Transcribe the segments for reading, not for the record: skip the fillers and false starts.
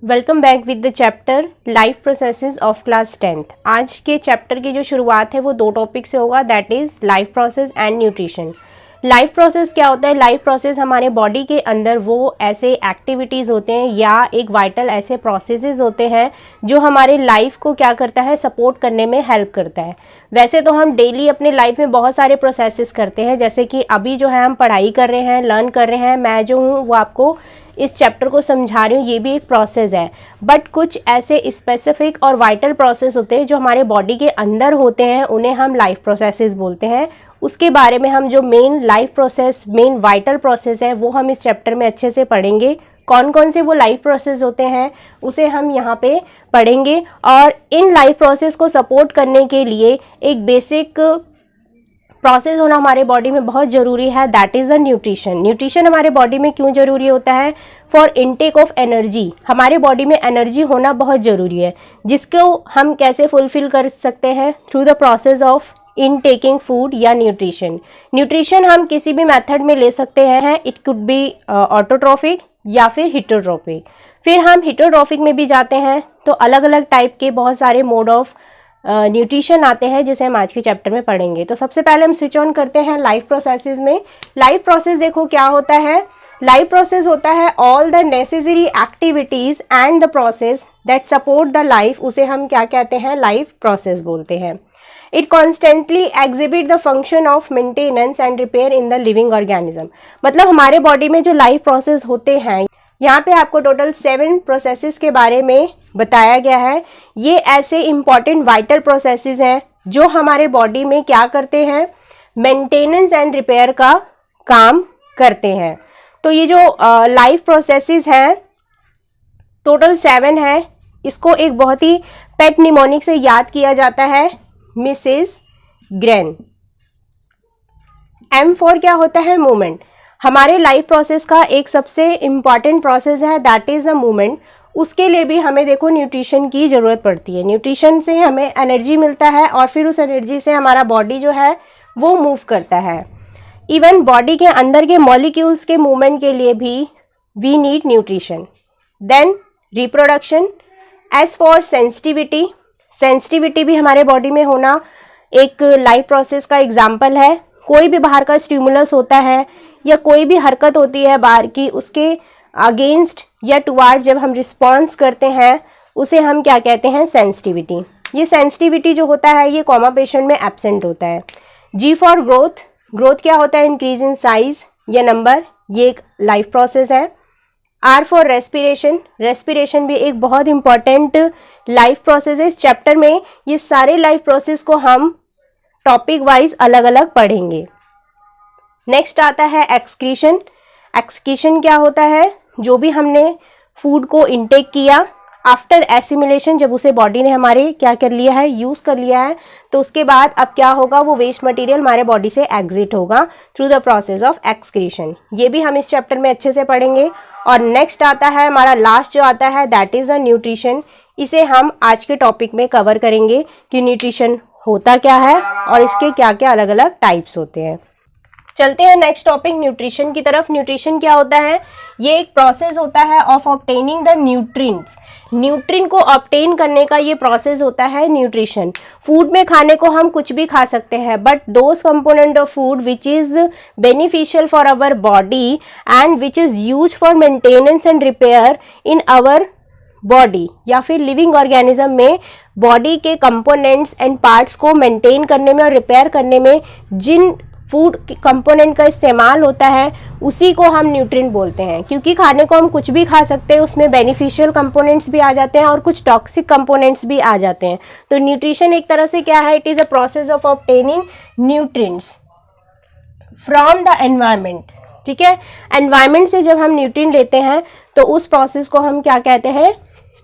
Welcome back with the chapter life processes of class 10th। आज के chapter की जो शुरुआत है वो दो टॉपिक से होगा, that is life process and nutrition. Life process क्या होता है? लाइफ प्रोसेस हमारे बॉडी के अंदर वो ऐसे एक्टिविटीज़ होते हैं या एक वाइटल ऐसे प्रोसेसेस होते हैं जो हमारे लाइफ को क्या करता है, सपोर्ट करने में हेल्प करता है। वैसे तो हम डेली अपने लाइफ में बहुत सारे प्रोसेसेस करते हैं, जैसे कि अभी जो है हम पढ़ाई कर रहे हैं, लर्न कर रहे हैं, मैं जो हूँ वो आपको इस चैप्टर को समझा रही हूँ, ये भी एक प्रोसेस है। बट कुछ ऐसे स्पेसिफिक और वाइटल प्रोसेस होते हैं जो हमारे बॉडी के अंदर होते हैं, उन्हें हम लाइफ प्रोसेसेस बोलते हैं। उसके बारे में हम जो main life process, main vital process है, वो हम इस चैप्टर में अच्छे से पढ़ेंगे। कौन कौन से वो लाइफ प्रोसेस होते हैं उसे हम यहाँ पे पढ़ेंगे। और इन लाइफ प्रोसेस को सपोर्ट करने के लिए एक बेसिक प्रोसेस होना हमारे बॉडी में बहुत ज़रूरी है, that is the nutrition. Nutrition हमारे बॉडी में क्यों ज़रूरी होता है? For intake of energy. हमारे बॉडी में एनर्जी होना बहुत ज़रूरी है, जिसको हम कैसे फुलफिल कर सकते हैं? Through the process of in taking food या न्यूट्रिशन। न्यूट्रिशन हम किसी भी मेथड में ले सकते हैं, इट कुड बी ऑटोट्रॉफिक या फिर हिटोट्रॉफिक। फिर हम हिटोट्रॉफिक में भी जाते हैं, तो अलग अलग टाइप के बहुत सारे मोड ऑफ न्यूट्रिशन आते हैं, जिसे हम आज के चैप्टर में पढ़ेंगे। तो सबसे पहले हम स्विच ऑन करते हैं लाइफ प्रोसेसेस में। लाइफ प्रोसेस देखो क्या होता है। लाइफ प्रोसेस होता है all the necessary activities and the process that support the life, उसे हम क्या कहते हैं? लाइफ प्रोसेस बोलते हैं। It constantly exhibit the function of maintenance and repair in the living organism. मतलब हमारे बॉडी में जो लाइफ प्रोसेस होते हैं, यहाँ पे आपको टोटल 7 प्रोसेसेस के बारे में बताया गया है। ये ऐसे इंपॉर्टेंट वाइटल प्रोसेसेस हैं जो हमारे बॉडी में क्या करते हैं? मेंटेनेंस एंड रिपेयर का काम करते हैं। तो ये जो लाइफ प्रोसेसेस हैं टोटल 7 है। इसको एक बहुत ही पेट निमोनिक से याद किया जाता है, मिसेस ग्रेन। M फॉर क्या होता है? मूवमेंट। हमारे लाइफ प्रोसेस का एक सबसे इम्पॉर्टेंट प्रोसेस है, दैट इज द मूवमेंट। उसके लिए भी हमें देखो न्यूट्रिशन की ज़रूरत पड़ती है। न्यूट्रिशन से हमें एनर्जी मिलता है और फिर उस एनर्जी से हमारा बॉडी जो है वो मूव करता है। इवन बॉडी के अंदर के मॉलिक्यूल्स के मूवमेंट के लिए भी we need nutrition. Then reproduction. As for sensitivity, sensitivity भी हमारे बॉडी में होना एक लाइफ प्रोसेस का एग्जाम्पल है। कोई भी बाहर का स्टिमुलस होता है या कोई भी हरकत होती है बाहर की, उसके अगेंस्ट या टुवार्ड जब हम रिस्पॉन्स करते हैं, उसे हम क्या कहते हैं? सेंसिटिविटी। ये सेंसिटिविटी जो होता है ये कॉमा पेशेंट में एब्सेंट होता है। G for growth. ग्रोथ क्या होता है? इंक्रीज इन साइज या नंबर, ये एक लाइफ प्रोसेस है। R for respiration. रेस्पिरेशन भी एक बहुत इंपॉर्टेंट लाइफ प्रोसेस है। इस चैप्टर में ये सारे लाइफ प्रोसेस को हम टॉपिक वाइज अलग अलग पढ़ेंगे। नेक्स्ट आता है एक्सक्रीशन। एक्सक्रीशन क्या होता है? जो भी हमने फूड को इनटेक किया, आफ्टर एसिमिलेशन, जब उसे बॉडी ने हमारे क्या कर लिया है? यूज़ कर लिया है, तो उसके बाद अब क्या होगा? वो वेस्ट मटेरियल हमारे बॉडी से एग्जिट होगा through the process of excretion. ये भी हम इस चैप्टर में अच्छे से पढ़ेंगे। और नेक्स्ट आता है हमारा लास्ट जो आता है, दैट इज़ द न्यूट्रिशन। इसे हम आज के टॉपिक में कवर करेंगे कि न्यूट्रिशन होता क्या है और इसके क्या क्या अलग अलग टाइप्स होते हैं। चलते हैं नेक्स्ट टॉपिक न्यूट्रिशन की तरफ। न्यूट्रिशन क्या होता है? ये एक प्रोसेस होता है of obtaining the nutrients. Nutrient को ऑब्टेन करने का ये प्रोसेस होता है न्यूट्रिशन। फूड में खाने को हम कुछ भी खा सकते हैं, but those component of food which is beneficial for our body and which is use for maintenance and repair in our body या फिर लिविंग ऑर्गेनिज्म में, बॉडी के कंपोनेंट्स एंड पार्ट्स को मेंटेन करने में और रिपेयर करने में जिन फूड कंपोनेंट का इस्तेमाल होता है उसी को हम न्यूट्रिएंट बोलते हैं। क्योंकि खाने को हम कुछ भी खा सकते हैं, उसमें बेनिफिशियल कंपोनेंट्स भी आ जाते हैं और कुछ टॉक्सिक कंपोनेंट्स भी आ जाते हैं। तो न्यूट्रिशन एक तरह से क्या है? It is a process of obtaining nutrients from the environment. ठीक है, एनवायरनमेंट से जब हम न्यूट्रिएंट लेते हैं तो उस प्रोसेस को हम क्या कहते हैं?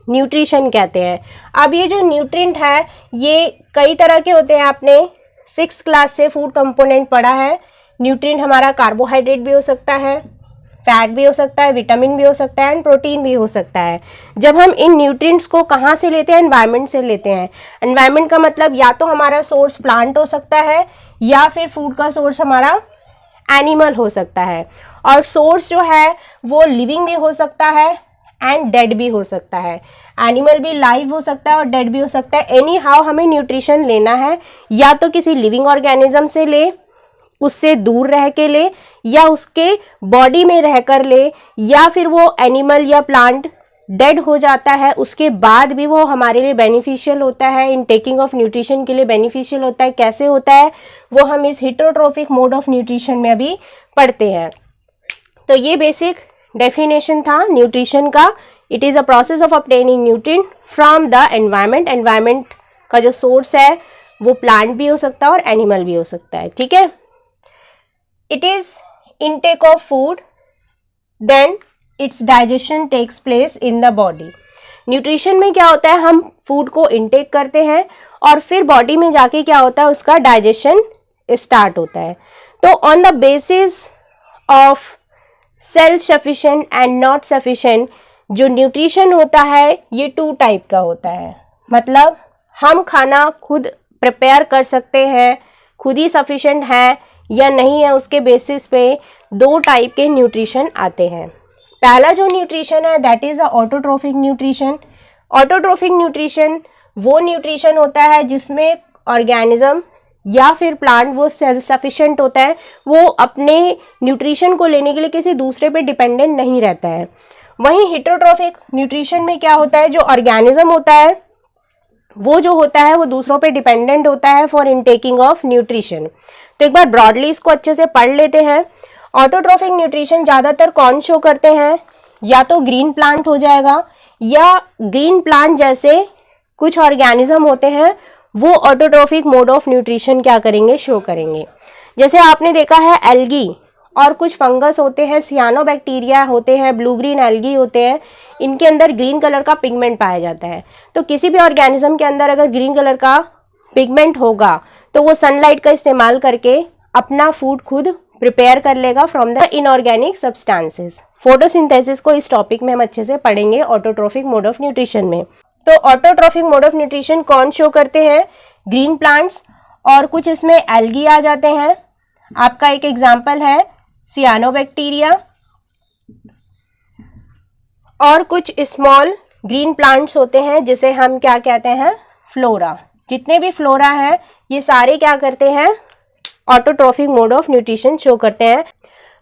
न्यूट्रिशन कहते हैं। अब ये जो न्यूट्रिएंट है ये कई तरह के होते हैं। आपने 6th क्लास से फूड कंपोनेंट पढ़ा है। न्यूट्रिएंट हमारा कार्बोहाइड्रेट भी हो सकता है, फैट भी हो सकता है, विटामिन भी हो सकता है एंड प्रोटीन भी हो सकता है। जब हम इन न्यूट्रिएंट्स को कहाँ से लेते हैं? एनवायरनमेंट से लेते हैं। एनवायरनमेंट का मतलब या तो हमारा सोर्स प्लांट हो सकता है या फिर फूड का सोर्स हमारा एनिमल हो सकता है। और सोर्स जो है वो लिविंग भी हो सकता है एंड डेड भी हो सकता है। एनिमल भी लाइव हो सकता है और डेड भी हो सकता है। एनी हाउ हमें न्यूट्रिशन लेना है, या तो किसी लिविंग ऑर्गेनिज्म से ले, उससे दूर रह के ले, या उसके बॉडी में रहकर ले, या फिर वो एनिमल या प्लांट डेड हो जाता है उसके बाद भी वो हमारे लिए बेनिफिशियल होता है, इन टेकिंग ऑफ न्यूट्रिशन के लिए बेनिफिशियल होता है। कैसे होता है वो हम इस हेटेरोट्रोफिक मोड ऑफ न्यूट्रिशन में अभी पढ़ते हैं। तो ये बेसिक डेफिनेशन था न्यूट्रिशन का। It is a process of obtaining nutrient from the environment. Environment का जो सोर्स है वो प्लांट भी हो सकता है और एनिमल भी हो सकता है, ठीक है। It is intake of food, then its digestion takes place in the body. Nutrition में क्या होता है, हम फूड को इनटेक करते हैं और फिर बॉडी में जाके क्या होता है, उसका डाइजेशन स्टार्ट होता है। तो on the basis of self sufficient and not sufficient, जो न्यूट्रिशन होता है ये 2 टाइप का होता है। मतलब हम खाना खुद प्रिपेयर कर सकते हैं, खुद ही सफिशिएंट है या नहीं है, उसके बेसिस पे 2 टाइप के न्यूट्रिशन आते हैं। पहला जो न्यूट्रिशन है that is a autotrophic nutrition. Autotrophic nutrition वो न्यूट्रिशन होता है जिसमें ऑर्गेनिज्म या फिर प्लांट वो सेल्फ सफिशिएंट होता है, वो अपने न्यूट्रिशन को लेने के लिए किसी दूसरे पे डिपेंडेंट नहीं रहता है। वहीं हेटेरोट्रोफिक न्यूट्रिशन में क्या होता है, जो ऑर्गेनिज्म होता है वो जो होता है वो दूसरों पे डिपेंडेंट होता है फॉर इनटेकिंग ऑफ न्यूट्रिशन। तो एक बार ब्रॉडली इसको अच्छे से पढ़ लेते हैं। ऑटोट्रोफिक न्यूट्रिशन ज़्यादातर कौन शो करते हैं, या तो ग्रीन प्लांट हो जाएगा, या ग्रीन प्लांट जैसे कुछ ऑर्गेनिज्म होते हैं वो ऑटोट्रोफिक मोड ऑफ न्यूट्रिशन क्या करेंगे, शो करेंगे। जैसे आपने देखा है एल्गी और कुछ फंगस होते हैं, सियानोबैक्टीरिया होते हैं, ब्लू ग्रीन एल्गी होते हैं, इनके अंदर ग्रीन कलर का पिगमेंट पाया जाता है। तो किसी भी ऑर्गेनिज्म के अंदर अगर ग्रीन कलर का पिगमेंट होगा तो वो सनलाइट का इस्तेमाल करके अपना फूड खुद प्रिपेयर कर लेगा from the inorganic substances. Photosynthesis को इस टॉपिक में हम अच्छे से पढ़ेंगे ऑटोट्रोफिक मोड ऑफ न्यूट्रिशन में। तो ऑटोट्रोफिक मोड ऑफ न्यूट्रिशन कौन शो करते हैं, ग्रीन प्लांट्स, और कुछ इसमें एल्गी आ जाते हैं। आपका एक एग्जाम्पल है सियानोबैक्टीरिया, और कुछ स्मॉल ग्रीन प्लांट्स होते हैं जिसे हम क्या कहते हैं, फ्लोरा। जितने भी फ्लोरा हैं ये सारे क्या करते हैं, autotrophic mode of nutrition show करते हैं।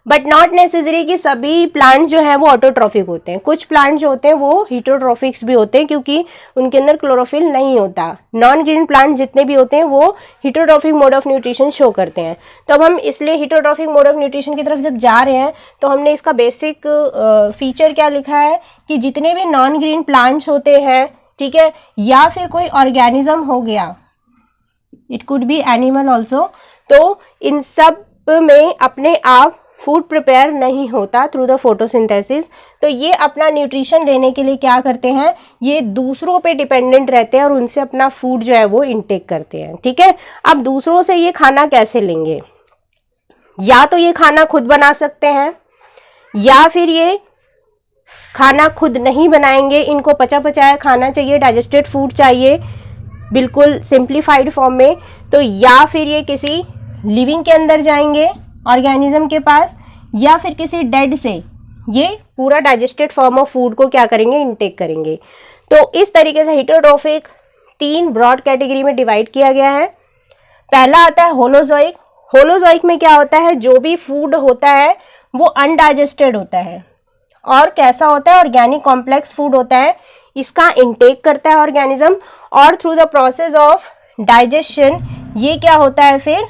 बट नॉट नेसेसरी कि सभी प्लांट जो हैं वो ऑटोट्रोफिक होते हैं। कुछ प्लांट जो होते हैं वो हेटेरोट्रोफिक्स भी होते हैं क्योंकि उनके अंदर क्लोरोफिल नहीं होता। नॉन ग्रीन प्लांट जितने भी होते हैं वो heterotrophic mode of nutrition show करते हैं। तो अब हम इसलिए हेटेरोट्रोफिक मोड ऑफ न्यूट्रिशन की तरफ जब जा रहे हैं तो हमने इसका बेसिक फीचर क्या लिखा है कि जितने भी नॉन ग्रीन प्लांट्स होते हैं, ठीक है, या फिर कोई ऑर्गेनिज्म हो गया, it could be animal also, तो इन सब में अपने आप फूड प्रिपेयर नहीं होता थ्रू द फोटोसिंथेसिस। तो ये अपना न्यूट्रिशन लेने के लिए क्या करते हैं, ये दूसरों पे डिपेंडेंट रहते हैं और उनसे अपना फूड जो है वो इनटेक करते हैं, ठीक है। अब दूसरों से ये खाना कैसे लेंगे, या तो ये खाना खुद बना सकते हैं या फिर ये खाना खुद नहीं बनाएंगे। इनको पचा पचाया खाना चाहिए, डाइजेस्टेड फूड चाहिए बिल्कुल सिंप्लीफाइड फॉर्म में। तो या फिर ये किसी लिविंग के अंदर जाएंगे ऑर्गेनिज्म के पास, या फिर किसी डेड से ये पूरा डाइजेस्टेड फॉर्म ऑफ फूड को क्या करेंगे, इनटेक करेंगे। तो इस तरीके से हेटेरोट्रोफिक 3 ब्रॉड कैटेगरी में डिवाइड किया गया है। पहला आता है होलोजोइक। होलोजोइक में क्या होता है, जो भी फूड होता है वो अनडाइजेस्टेड होता है और कैसा होता है, ऑर्गेनिक कॉम्प्लेक्स फूड होता है। इसका इनटेक करता है ऑर्गेनिज्म और through the process of digestion ये क्या होता है, फिर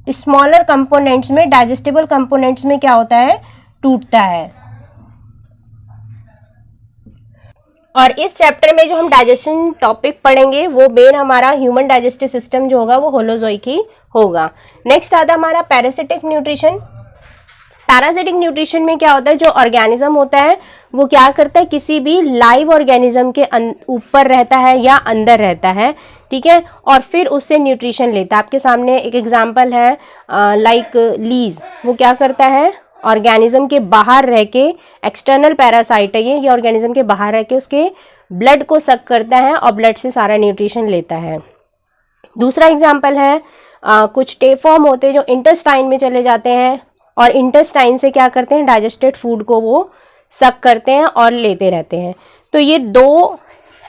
स्मॉलर कंपोनेंट्स में, डाइजेस्टेबल कंपोनेंट्स में क्या होता है, टूटता है। और इस चैप्टर में जो हम डाइजेशन टॉपिक पढ़ेंगे वो मेन हमारा ह्यूमन डाइजेस्टिव सिस्टम जो होगा वो होलोजोइक ही होगा। नेक्स्ट आता है हमारा पैरासिटिक न्यूट्रिशन। पैरासिटिक न्यूट्रिशन में क्या होता है, जो ऑर्गेनिज्म होता है वो क्या करता है, किसी भी लाइव ऑर्गेनिज्म के ऊपर रहता है या अंदर रहता है, ठीक है, और फिर उससे न्यूट्रिशन लेता है। आपके सामने एक एग्जांपल है लाइक लीज। वो क्या करता है, ऑर्गेनिज्म के बाहर रह के, एक्सटर्नल पैरासाइट है ये ऑर्गेनिज्म के बाहर रह के उसके ब्लड को सक करता है और ब्लड से सारा न्यूट्रिशन लेता है। दूसरा एग्जाम्पल है कुछ टेफॉर्म होते हैं जो इंटेस्टाइन में चले जाते हैं और इंटेस्टाइन से क्या करते हैं, डाइजेस्टेड फूड को वो सक करते हैं और लेते रहते हैं। तो ये दो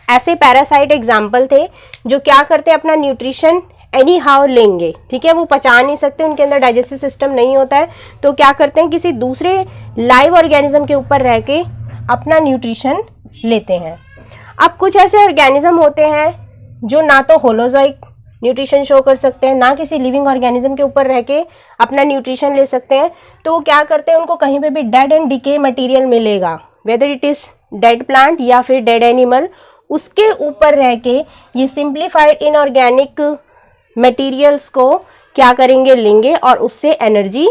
ऐसे पैरासाइट एग्जाम्पल थे जो क्या करते हैं, अपना न्यूट्रिशन एनी हाउ लेंगे, ठीक है, वो पचा नहीं सकते, उनके अंदर डाइजेस्टिव सिस्टम नहीं होता है, तो क्या करते हैं, किसी दूसरे लाइव ऑर्गेनिज्म के ऊपर रह के अपना न्यूट्रिशन लेते हैं। अब कुछ ऐसे ऑर्गेनिज्म होते हैं जो ना तो होलोजोइक न्यूट्रिशन शो कर सकते हैं, ना किसी लिविंग ऑर्गेनिज्म के ऊपर रह के अपना न्यूट्रिशन ले सकते हैं। तो वो क्या करते हैं, उनको कहीं पे भी डेड एंड डिके मटेरियल मिलेगा, whether it is dead plant या फिर डेड एनिमल, उसके ऊपर रह के ये सिंप्लीफाइड इनऑर्गेनिक मटेरियल्स को क्या करेंगे, लेंगे और उससे एनर्जी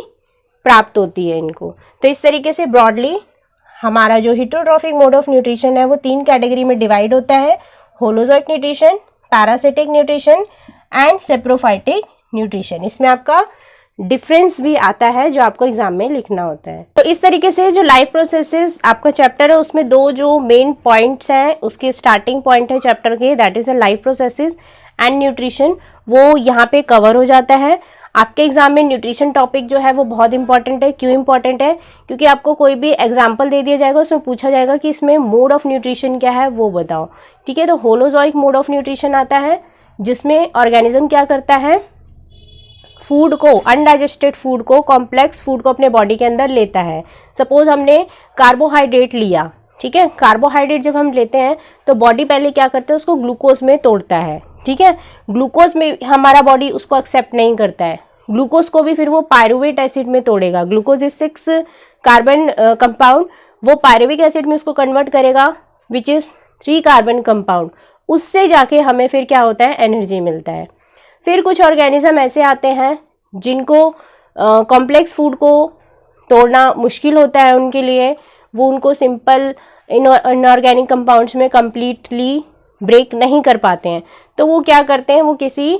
प्राप्त होती है इनको। तो इस तरीके से ब्रॉडली हमारा जो हेटेरोट्रॉफिक मोड ऑफ न्यूट्रिशन है वो 3 कैटेगरी में डिवाइड होता है, holozoic nutrition, parasitic nutrition and saprophytic nutrition. इसमें आपका डिफरेंस भी आता है जो आपको एग्जाम में लिखना होता है। तो इस तरीके से जो लाइफ प्रोसेसेस आपका चैप्टर है उसमें 2 जो मेन पॉइंट्स हैं, उसके स्टार्टिंग पॉइंट है चैप्टर के, that is the life processes and nutrition, वो यहाँ पे कवर हो जाता है। आपके एग्जाम में न्यूट्रिशन टॉपिक जो है वो बहुत इंपॉर्टेंट है। क्यों इंपॉर्टेंट है? क्योंकि आपको कोई भी एग्जाम्पल दे दिया जाएगा, उसमें पूछा जाएगा कि इसमें मोड ऑफ न्यूट्रिशन क्या है वो बताओ, ठीक है। तो होलोजोइक मोड ऑफ न्यूट्रिशन आता है जिसमें ऑर्गेनिज्म क्या करता है, फूड को, अनडाइजेस्टेड फूड को, कॉम्प्लेक्स फूड को अपने बॉडी के अंदर लेता है। सपोज हमने कार्बोहाइड्रेट लिया, ठीक है, कार्बोहाइड्रेट जब हम लेते हैं तो बॉडी पहले क्या करता है, उसको ग्लूकोज में तोड़ता है, ठीक है। ग्लूकोज में हमारा बॉडी उसको एक्सेप्ट नहीं करता है, ग्लूकोज को भी फिर वो पायरुवेट एसिड में तोड़ेगा। ग्लूकोज इज 6 कार्बन कंपाउंड, वो पायरुविक एसिड में उसको कन्वर्ट करेगा विच इज 3 कार्बन कंपाउंड, उससे जाके हमें फिर क्या होता है, एनर्जी मिलता है। फिर कुछ ऑर्गेनिज्म ऐसे आते हैं जिनको कॉम्प्लेक्स फूड को तोड़ना मुश्किल होता है उनके लिए, वो उनको सिंपल इनऑर्गेनिक कंपाउंड्स में कंप्लीटली ब्रेक नहीं कर पाते हैं, तो वो क्या करते हैं, वो किसी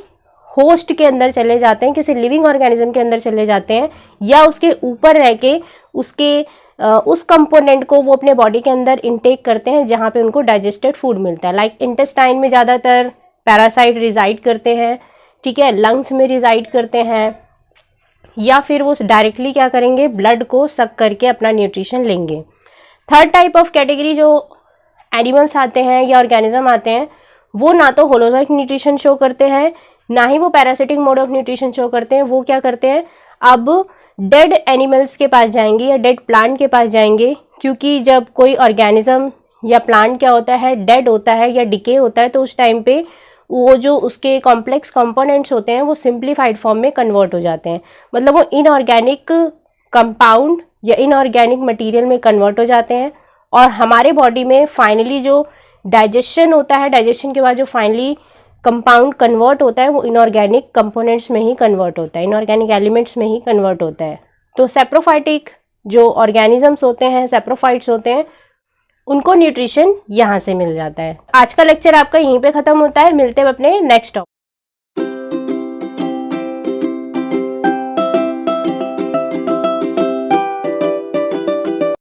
होस्ट के अंदर चले जाते हैं, किसी लिविंग ऑर्गेनिज्म के अंदर चले जाते हैं, या उसके ऊपर रह के उसके उस कंपोनेंट को वो अपने बॉडी के अंदर इनटेक करते हैं जहाँ पे उनको डाइजेस्टेड फूड मिलता है। लाइक इंटेस्टाइन में ज़्यादातर पैरासाइट रिजाइड करते हैं, ठीक है, लंग्स में रिजाइड करते हैं, या फिर वो डायरेक्टली क्या करेंगे, ब्लड को सक करके अपना न्यूट्रिशन लेंगे। थर्ड टाइप ऑफ कैटेगरी जो एनिमल्स आते हैं या ऑर्गेनिज्म आते हैं, वो ना तो होलोजोइक न्यूट्रिशन शो करते हैं, ना ही वो parasitic mode of nutrition show करते हैं। वो क्या करते हैं, अब डेड एनिमल्स के पास जाएंगे या डेड प्लांट के पास जाएंगे, क्योंकि जब कोई ऑर्गेनिज्म या प्लांट क्या होता है, डेड होता है या डिके होता है, तो उस टाइम पे वो जो उसके कॉम्प्लेक्स कंपोनेंट्स होते हैं वो सिंप्लीफाइड फॉर्म में कन्वर्ट हो जाते हैं, मतलब वो इनऑर्गेनिक कंपाउंड या इनऑर्गेनिक मटेरियल में कन्वर्ट हो जाते हैं। और हमारे बॉडी में फाइनली जो डाइजेशन होता है, डाइजेशन के बाद जो फाइनली कंपाउंड कन्वर्ट होता है वो इनऑर्गेनिक कंपोनेंट्स में ही कन्वर्ट होता है, इनऑर्गेनिक एलिमेंट्स में ही कन्वर्ट होता है। तो सेप्रोफाइटिक जो ऑर्गेनिजम्स होते हैं, सेप्रोफाइट्स होते हैं, उनको न्यूट्रिशन यहाँ से मिल जाता है। आज का लेक्चर आपका यहीं पे खत्म होता है, मिलते हैं अपने नेक्स्ट टॉपिक।